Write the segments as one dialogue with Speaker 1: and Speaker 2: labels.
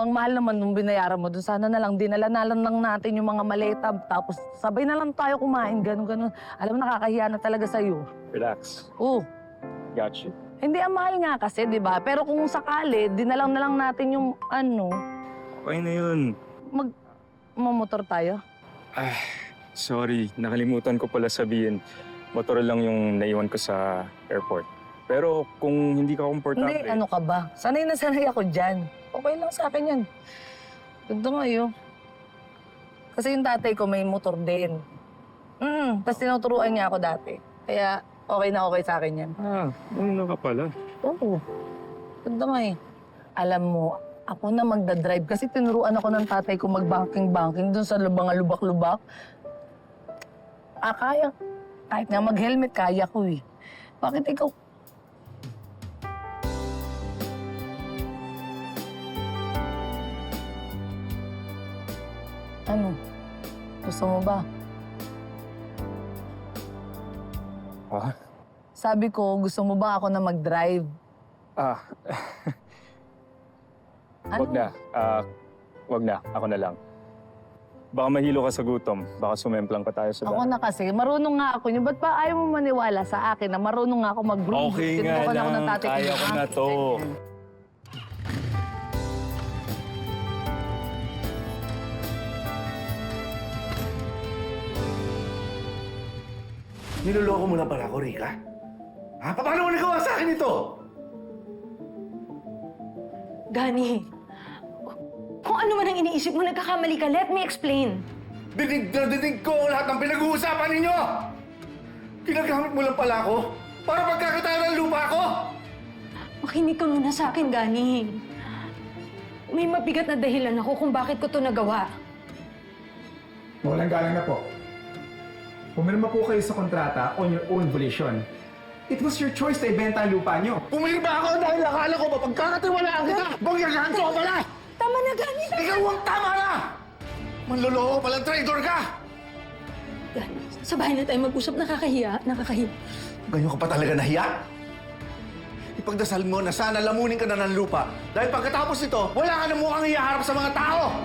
Speaker 1: Ang mahal naman nung binayaran mo doon. Sana na lang, dinala na lang natin yung mga maleta. Tapos sabay na lang tayo kumain, ganun. Alam mo, nakakahiya na talaga sa'yo.
Speaker 2: Relax.
Speaker 1: Oo.
Speaker 2: Got you.
Speaker 1: Hindi, ang mahal nga kasi, di ba? Pero kung sakali, dinalang na lang natin yung
Speaker 2: Okay na yun.
Speaker 1: Mamotor tayo.
Speaker 2: Sorry, nakalimutan ko pala sabihin. Motor lang yung naiwan ko sa airport. Pero kung hindi ka komportable...
Speaker 1: Hindi, ano ka ba? Sanay na sanay ako dyan. Okay lang sa akin yan. Ganda nga yun. Kasi yung tatay ko may motor din. Tapos tinuturuan niya ako dati. Kaya okay na okay sa akin yan.
Speaker 2: Ano ka pala?
Speaker 1: Oo. Ganda nga eh. Alam mo, ako na magdadrive kasi tinuruan ako ng tatay ko mag-banking-banking dun sa mga lubak-lubak. Kaya. Kahit nga mag-helmet, kaya ko eh. Bakit ikaw? Ano? Gusto mo ba? Sabi ko, gusto mo ba ako na mag-drive? Ano?
Speaker 2: Wag na. Ako na lang. Baka mahilo ka sa gutom. Baka sumemplang pa tayo sa
Speaker 1: Ako na kasi, marunong nga ako niyo. Ba't pa ayaw mo maniwala sa akin na marunong nga ako mag-groove?
Speaker 2: Okay nga
Speaker 1: Tinuruan ako ng
Speaker 2: lang.
Speaker 1: tatay ko
Speaker 2: Kaya ko na to.
Speaker 3: Niloloko mo lang pala ako, Rika? Paano mo nagawa sa akin ito?
Speaker 4: Gani, kung ano man ang iniisip mo, nagkakamali ka. Let me explain.
Speaker 3: Dinig na dinig ko ang lahat ng pinag-uusapan ninyo! Ginagamit mo lang pala ako para magkakataan ng lupa ko!
Speaker 4: Makinig ka muna sa akin, Gani. May mabigat na dahilan ako kung bakit ko to nagawa.
Speaker 5: Walang galang na po. Pumirma po kayo sa kontrata on your own volition. It was your choice na ibenta ang lupa nyo.
Speaker 3: Pumirma ako dahil akala ko mapagkakatiwalaan kita! Bangyagahan ko pala!
Speaker 4: Tama na, Gani!
Speaker 3: Ikaw ang tama na! Manloloko palang traitor ka!
Speaker 4: Gani, sa bahay na tayo mag-usap. Nakakahiya.
Speaker 3: Ganyan ka pa talaga nahiya? Ipagdasal mo na sana lamunin ka na ng lupa dahil pagkatapos nito, wala ka na mukhang iyaharap sa mga tao!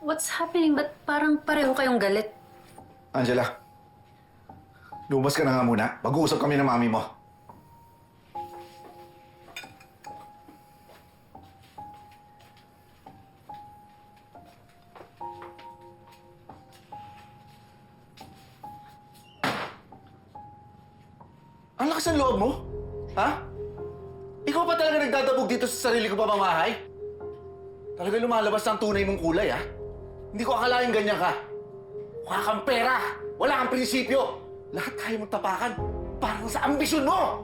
Speaker 6: What's happening? Ba't parang pareho kayong galit?
Speaker 3: Angela, lumabas ka na nga muna. Mag-uusap kami ng mami mo. Ang lakas ng loob mo? Ha? Ikaw pa talaga nagdadabog dito sa sarili ko pamamahay? Talaga lumalabas ang tunay mong kulay, ha? Hindi ko akalain ganyan ka. Mukha kang pera. Wala kang prinsipyo. Lahat tayo mong tapakan. Parang sa ambisyon mo!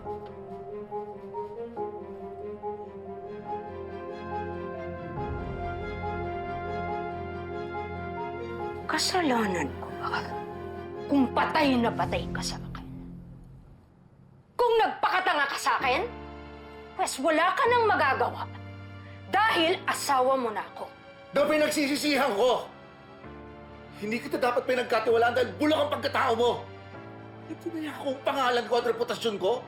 Speaker 4: Kasalanan ko ba kung patay na patay ka sa akin? Kung nagpakatanga ka sa akin, pues wala ka nang magagawa. Dahil asawa mo na ako.
Speaker 3: Na pinagsisisihan ko! Hindi kita dapat pinagkatiwalaan dahil bulok ang pagkatao mo! Hindi na niya akong pangalan ko at reputasyon ko.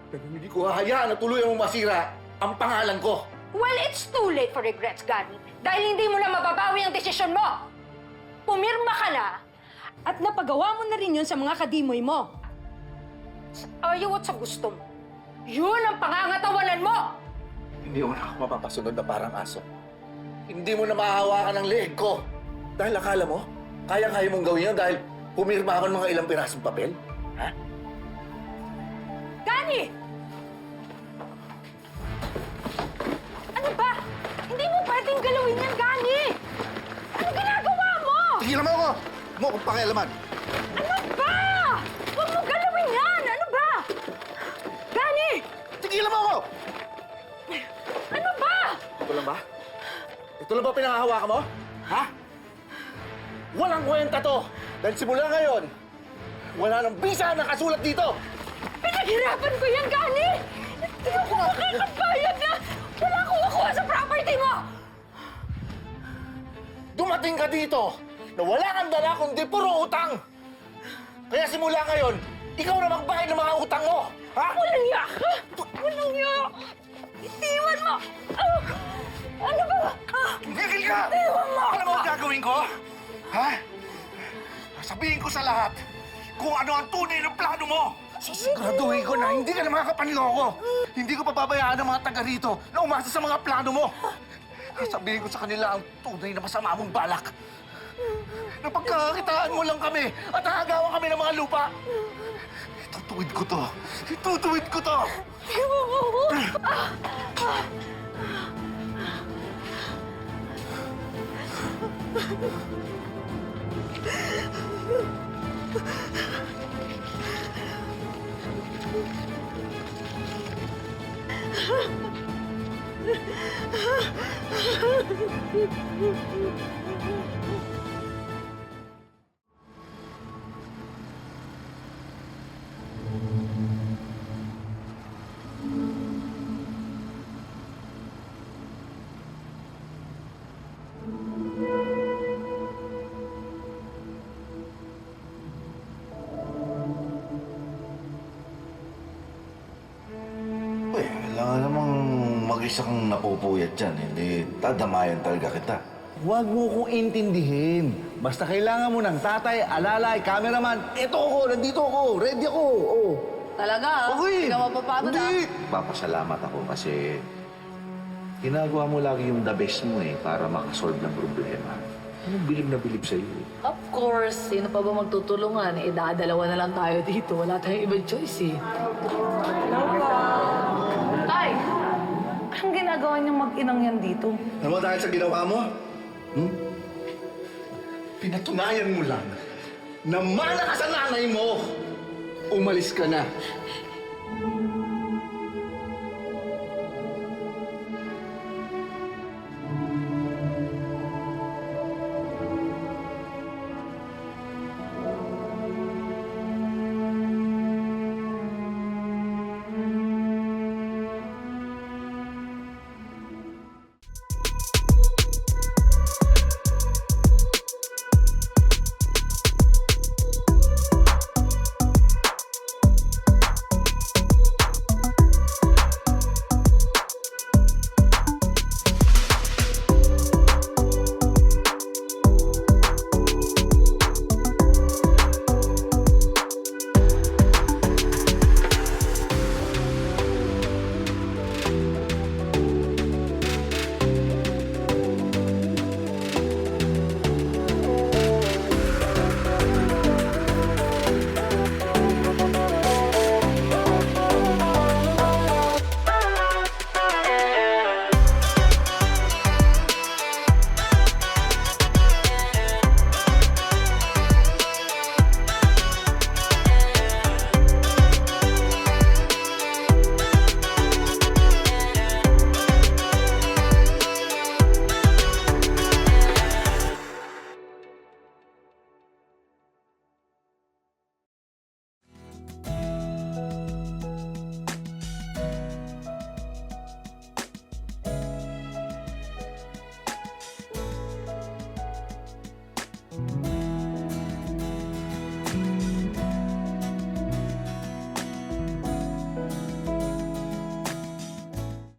Speaker 3: Pero hindi ko hahayaan na tuluyan mong masira ang pangalan ko.
Speaker 4: Well, it's too late for regrets, Gani. Dahil hindi mo na mababawi ang desisyon mo. Pumirma ka na at napagawa mo na rin yun sa mga kadimoy mo. Sa ayaw at sa gusto mo. Yun ang pangangatawanan mo!
Speaker 3: Hindi mo na ako mapapasunod na parang aso. Hindi mo na mahahawakan ang leeg ko. Dahil akala mo, kaya-kaya mong gawin yun dahil pumirma ako ng mga ilang pirasong papel? Ha?
Speaker 4: Gani! Ano ba? Hindi mo pwedeng galawin yan, Gani! Ano ginagawa mo?
Speaker 3: Tigilan mo ako! Mo kung pakialaman.
Speaker 4: Ano ba? Huwag mo galawin yan! Ano ba? Gani!
Speaker 3: Tigilan mo ako!
Speaker 4: Ano ba?
Speaker 3: Ito lang ba? Ito lang ba pinangahawakan mo? Ha? Walang kwenta to! Dahil simula ngayon, wala nang bisa na kasulat dito!
Speaker 4: Pinaghirapan ko yan, Gani! Hindi ako makakabayad na! Wala akong makuha sa property mo!
Speaker 3: dumating ka dito na wala kang dala kundi puro utang. Kaya simula ngayon, ikaw na magbayad ng mga utang mo. Ha?
Speaker 4: Walang iya ka! Walang iya! Itiwan mo! Ano ba?
Speaker 3: Tumigil ka! Alam mo ang gagawin ko? Ha? Sabihin ko sa lahat kung ano ang tunay ng plano mo. Sisiguraduhin ko na hindi ka na makakapanloko. Hindi ko pababayaan ang mga taga rito na umasa sa mga plano mo. Sabihin ko sa kanila ang tunay na masama mong balak. Napagkakakitaan mo lang kami at hahagawan kami ng mga lupa. Itutuwid ko to. Itutuwid ko to. Kailangan namang mag-isa kang napupuyat dyan. Hindi, tadamayan talaga kita. Huwag mo kong intindihin. Basta kailangan mo ng tatay, alalay, cameraman. Eto ako, nandito ako, ready ako. Oh.
Speaker 1: Talaga, ha? Hindi ka mapapagod, ha?
Speaker 3: Hindi! Papasalamat ako kasi ginagawa mo lagi yung the best mo para makasolve ng problema. Anong bilib na bilib sa'yo
Speaker 1: Of course, sino pa ba magtutulungan? Dadalawa na lang tayo dito. Wala tayong ibang choice, Tay! Anong ginagawa niyong mag-inang yan dito?
Speaker 3: Ano mo dahil sa ginawa mo? Pinatunayan mo lang na mana ka sa nanay mo. Umalis ka na.